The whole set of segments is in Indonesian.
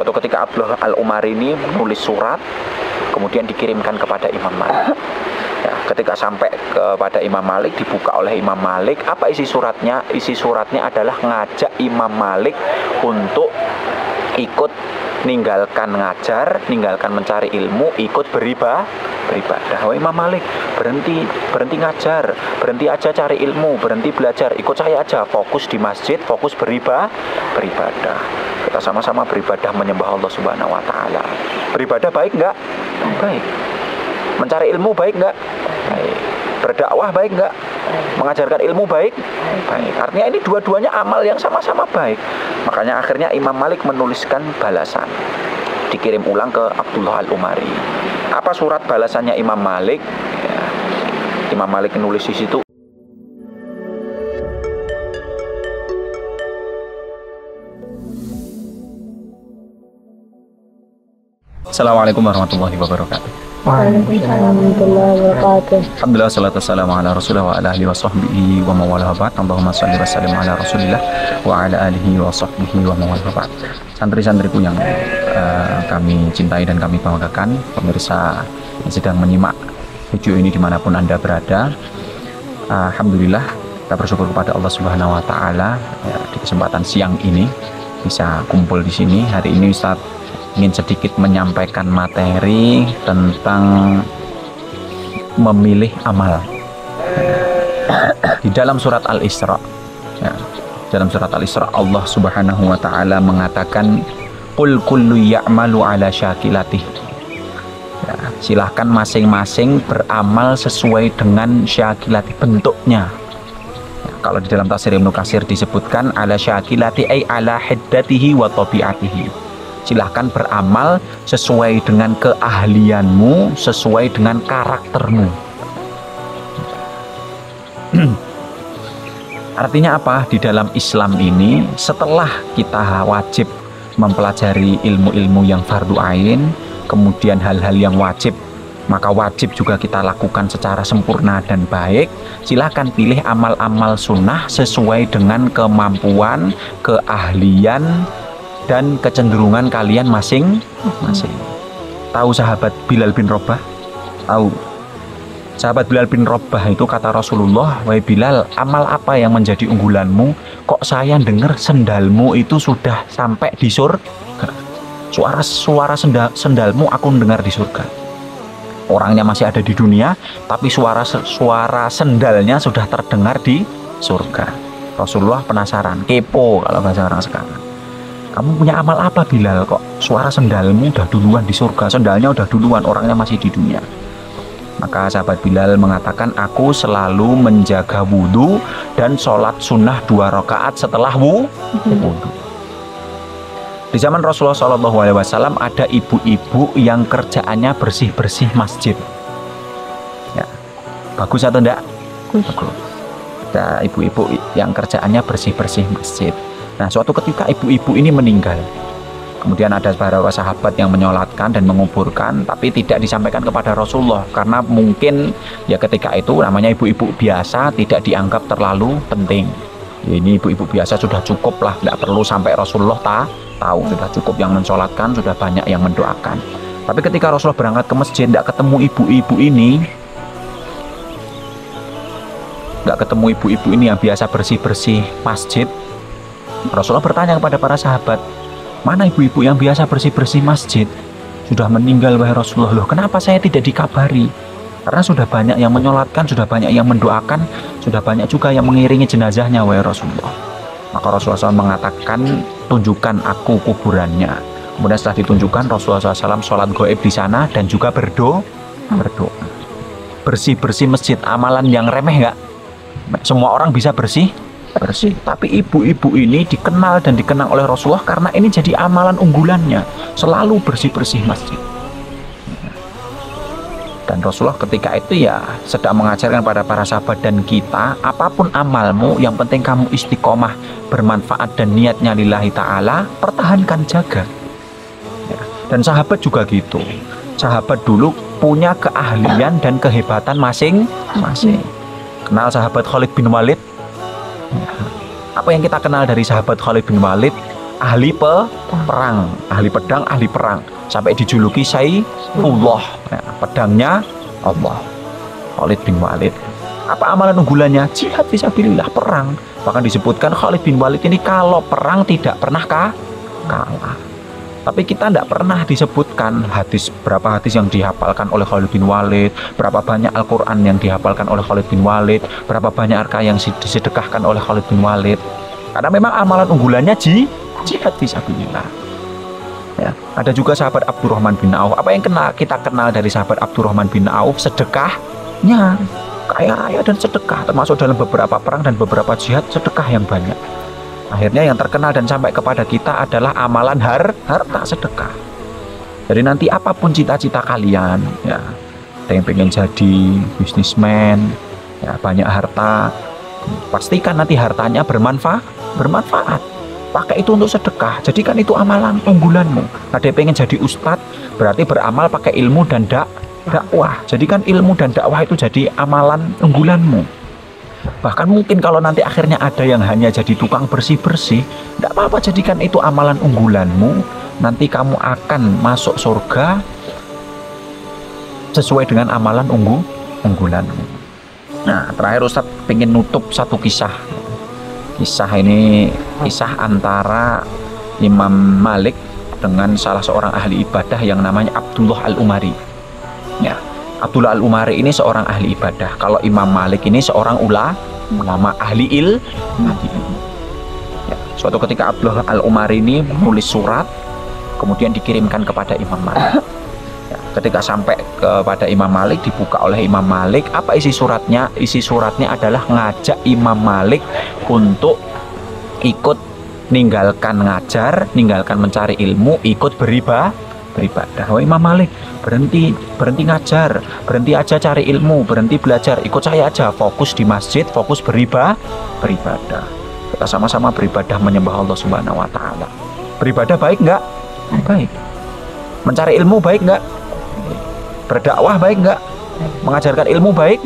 Suatu ketika Abdullah Al-Umari ini menulis surat, kemudian dikirimkan kepada Imam Malik. Ya, ketika sampai kepada Imam Malik, dibuka oleh Imam Malik. Apa isi suratnya? Isi suratnya adalah ngajak Imam Malik untuk ikut ninggalkan ngajar, ninggalkan mencari ilmu, ikut beribadah. Wahai Imam Malik, berhenti ngajar, berhenti aja cari ilmu, berhenti belajar, ikut saya aja, fokus di masjid, fokus beribadah. Kita sama-sama beribadah menyembah Allah Subhanahu wa taala. Beribadah baik enggak? Baik. Mencari ilmu baik enggak? Baik. Berdakwah baik enggak? Mengajarkan ilmu baik? Baik. Artinya ini dua-duanya amal yang sama-sama baik. Makanya akhirnya Imam Malik menuliskan balasan. Dikirim ulang ke Abdullah Al-Umari. Apa surat balasannya Imam Malik? Ya, Imam Malik menulis di situ. Assalamualaikum warahmatullahi wabarakatuh. Waalaikumsalam warahmatullahi wabarakatuh. Alhamdulillah, salatu wassalamu ala rasulillah wa ala alihi wa sahbihi wa mawalah ba'd. Allahumma salli wa sallim ala rasulillah wa ala alihi wa sahbihi wa mawalah ba'd. Santri-santriku yang kami cintai dan kami banggakan, pemirsa yang sedang menyimak video ini dimanapun Anda berada, alhamdulillah kita bersyukur kepada Allah Subhanahu wa taala ya, di kesempatan siang ini bisa kumpul di sini. Hari ini Ustaz ingin sedikit menyampaikan materi tentang memilih amal di dalam surat Al-Isra. Ya, dalam surat Al-Isra Allah Subhanahu wa taala mengatakan qul kullu ya'malu ala syakilatih. Ya, silahkan masing-masing beramal sesuai dengan syakilati bentuknya. Ya, kalau di dalam tafsir Ibnu Katsir disebutkan ala syakilati ay ala hiddatihi wa tabiatihi. Silahkan beramal sesuai dengan keahlianmu, sesuai dengan karaktermu. Artinya apa? Di dalam Islam ini, setelah kita wajib mempelajari ilmu-ilmu yang fardu ain, kemudian hal-hal yang wajib, maka wajib juga kita lakukan secara sempurna dan baik. Silahkan pilih amal-amal sunnah sesuai dengan kemampuan, keahlian, dan kecenderungan kalian masing-masing. Tahu sahabat Bilal bin Rabah? Tahu. Sahabat Bilal bin Rabah itu kata Rasulullah, "Wahai Bilal, amal apa yang menjadi unggulanmu? Kok saya dengar sendalmu itu sudah sampai di surga? Suara sendalmu aku dengar di surga." Orangnya masih ada di dunia, tapi suara sendalnya sudah terdengar di surga. Rasulullah penasaran, kepo kalau bahasa orang sekarang. Kamu punya amal apa Bilal, kok suara sendalmu udah duluan di surga, sendalnya udah duluan, orangnya masih di dunia. Maka sahabat Bilal mengatakan, aku selalu menjaga wudhu dan sholat sunnah 2 rakaat setelah wudhu. Di zaman Rasulullah SAW ada ibu-ibu yang kerjaannya bersih-bersih masjid. Ya, bagus atau enggak? Bagus. Ada ibu-ibu yang kerjaannya bersih-bersih masjid. Nah, suatu ketika ibu-ibu ini meninggal. Kemudian ada beberapa sahabat yang menyolatkan dan menguburkan, tapi tidak disampaikan kepada Rasulullah karena mungkin ya ketika itu namanya ibu-ibu biasa, tidak dianggap terlalu penting. Ya, ini ibu-ibu biasa sudah cukup lah, tidak perlu sampai Rasulullah tahu, sudah cukup yang mensolatkan, sudah banyak yang mendoakan. Tapi ketika Rasulullah berangkat ke masjid, tidak ketemu ibu-ibu ini yang biasa bersih-bersih masjid. Rasulullah bertanya kepada para sahabat, mana ibu-ibu yang biasa bersih-bersih masjid? Sudah meninggal wahai Rasulullah. Loh, kenapa saya tidak dikabari? Karena sudah banyak yang menyolatkan, sudah banyak yang mendoakan, sudah banyak juga yang mengiringi jenazahnya wahai Rasulullah. Maka Rasulullah SAW mengatakan, tunjukkan aku kuburannya. Kemudian setelah ditunjukkan, Rasulullah SAW sholat gaib di sana dan juga berdoa. Bersih-bersih masjid, amalan yang remeh nggak? Semua orang bisa bersih, tapi ibu-ibu ini dikenal dan dikenang oleh Rasulullah karena ini jadi amalan unggulannya, selalu bersih-bersih masjid. Dan Rasulullah ketika itu ya sedang mengajarkan pada para sahabat dan kita, apapun amalmu, yang penting kamu istiqomah, bermanfaat dan niatnya lillahi ta'ala, pertahankan, jaga. Ya. Dan sahabat juga gitu. Sahabat dulu punya keahlian dan kehebatan masing-masing. Kenal sahabat Khalid bin Walid? Apa yang kita kenal dari sahabat Khalid bin Walid? ahli perang, ahli pedang, ahli perang. Sampai dijuluki Saifullah, ya, pedangnya Allah. Khalid bin Walid. Apa amalan unggulannya? Jihad fisabilillah, perang. Bahkan disebutkan Khalid bin Walid ini kalau perang tidak pernah kalah. Tapi kita tidak pernah disebutkan berapa hadis yang dihafalkan oleh Khalid bin Walid, berapa banyak Al-Quran yang dihafalkan oleh Khalid bin Walid, berapa banyak harta yang disedekahkan oleh Khalid bin Walid. Karena memang amalan unggulannya jihad fisabilillah. Ya, ada juga sahabat Abdurrahman bin Auf. Apa yang kita kenal dari sahabat Abdurrahman bin Auf? Sedekahnya, kaya raya dan sedekah, termasuk dalam beberapa perang dan beberapa jihad, sedekah yang banyak. Akhirnya yang terkenal dan sampai kepada kita adalah amalan harta sedekah. Jadi nanti apapun cita-cita kalian, ya, ada yang pengen jadi bisnismen, ya, banyak harta, pastikan nanti hartanya bermanfaat. Pakai itu untuk sedekah. Jadikan itu amalan unggulanmu. Ada yang pengen jadi ustadz, berarti beramal pakai ilmu dan dakwah. Jadikan ilmu dan dakwah itu jadi amalan unggulanmu. Bahkan mungkin kalau nanti akhirnya ada yang hanya jadi tukang bersih-bersih, tidak apa-apa, jadikan itu amalan unggulanmu. Nanti kamu akan masuk surga sesuai dengan amalan unggulanmu. Nah, terakhir Ustadz pengen nutup satu kisah. Kisah ini kisah antara Imam Malik dengan salah seorang ahli ibadah yang namanya Abdullah Al-Umari. Ya, Abdullah Al-Umari ini seorang ahli ibadah. Kalau Imam Malik ini seorang ulama ahli ilmu. Ya, suatu ketika Abdullah Al-Umari ini menulis surat, kemudian dikirimkan kepada Imam Malik. Ya, ketika sampai kepada Imam Malik, dibuka oleh Imam Malik. Apa isi suratnya? Isi suratnya adalah ngajak Imam Malik untuk ikut ninggalkan ngajar, ninggalkan mencari ilmu, ikut beribadah. Oh, Imam Malik, berhenti ngajar, berhenti aja cari ilmu, berhenti belajar, ikut saya aja, fokus di masjid, fokus beribadah. Kita sama-sama beribadah menyembah Allah Subhanahu wa taala. Beribadah baik enggak? Baik. Mencari ilmu baik enggak? Berdakwah baik enggak? Mengajarkan ilmu baik?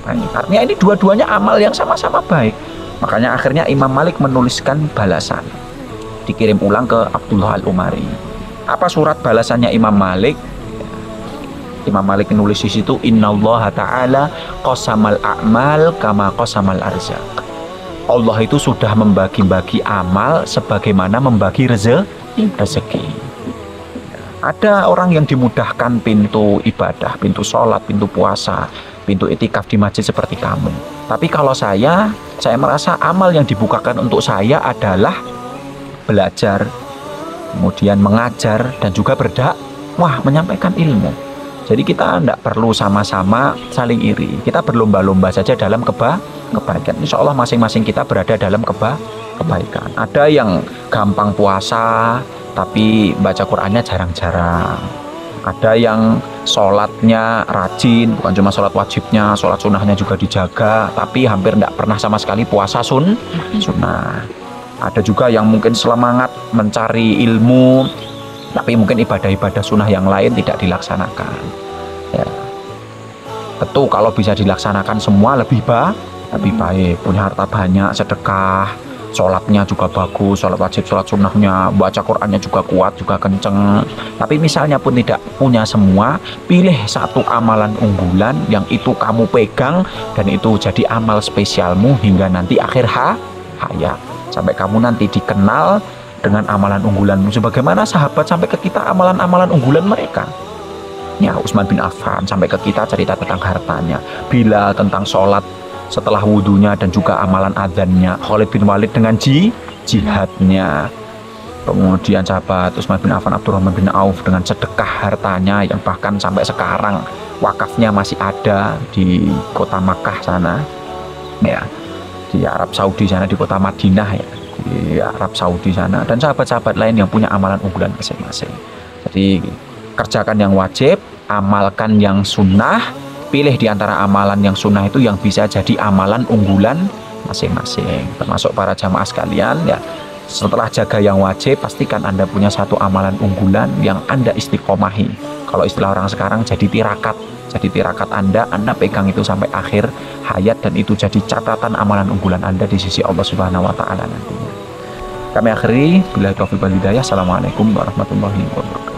Baik. Artinya ini dua-duanya amal yang sama-sama baik. Makanya akhirnya Imam Malik menuliskan balasan, dikirim ulang ke Abdullah Al-Umari. Apa surat balasannya Imam Malik? Imam Malik menulis di situ, Innallaha ta'ala qasamal a'mal kama qasamal arzaq. Allah itu sudah membagi-bagi amal sebagaimana membagi rezeki. Ada orang yang dimudahkan pintu ibadah, pintu sholat, pintu puasa, pintu itikaf di masjid seperti kamu. Tapi kalau saya merasa amal yang dibukakan untuk saya adalah belajar, kemudian mengajar, dan juga berdakwah, menyampaikan ilmu. Jadi kita tidak perlu sama-sama saling iri. Kita berlomba-lomba saja dalam kebaikan. Insya Allah masing-masing kita berada dalam kebaikan. Ada yang gampang puasa, tapi baca Qur'annya jarang-jarang. Ada yang sholatnya rajin, bukan cuma sholat wajibnya, sholat sunnahnya juga dijaga, tapi hampir tidak pernah sama sekali puasa sunnah. Ada juga yang mungkin semangat mencari ilmu, tapi mungkin ibadah-ibadah sunnah yang lain tidak dilaksanakan. Ya. Tentu kalau bisa dilaksanakan semua lebih baik. Punya harta banyak, sedekah, sholatnya juga bagus, sholat wajib, sholat sunnahnya, baca Qur'annya juga kuat, juga kenceng. Tapi misalnya pun tidak punya semua, pilih satu amalan unggulan yang itu kamu pegang, dan itu jadi amal spesialmu hingga nanti akhir hayat. Sampai kamu nanti dikenal dengan amalan unggulanmu. Sebagaimana sahabat sampai ke kita amalan-amalan unggulan mereka. Ya, Utsman bin Affan sampai ke kita cerita tentang hartanya. Bilal tentang sholat setelah wudhunya dan juga amalan adzannya. Khalid bin Walid dengan jihadnya. Kemudian sahabat Utsman bin Affan, Abdurrahman bin Auf dengan sedekah hartanya yang bahkan sampai sekarang wakafnya masih ada di kota Makkah sana. Ya. Di Arab Saudi sana, di kota Madinah, ya, di Arab Saudi sana, dan sahabat-sahabat lain yang punya amalan unggulan masing-masing. Jadi kerjakan yang wajib, amalkan yang sunnah, pilih di antara amalan yang sunnah itu yang bisa jadi amalan unggulan masing-masing. Termasuk para jamaah sekalian, ya, setelah jaga yang wajib, pastikan Anda punya satu amalan unggulan yang Anda istiqomahi. Kalau istilah orang sekarang jadi tirakat. Jadi tirakat Anda pegang itu sampai akhir hayat, dan itu jadi catatan amalan unggulan Anda di sisi Allah Subhanahu wa taala nantinya. Kami akhiri, bila taufiq wal hidayah. Assalamualaikum warahmatullahi wabarakatuh.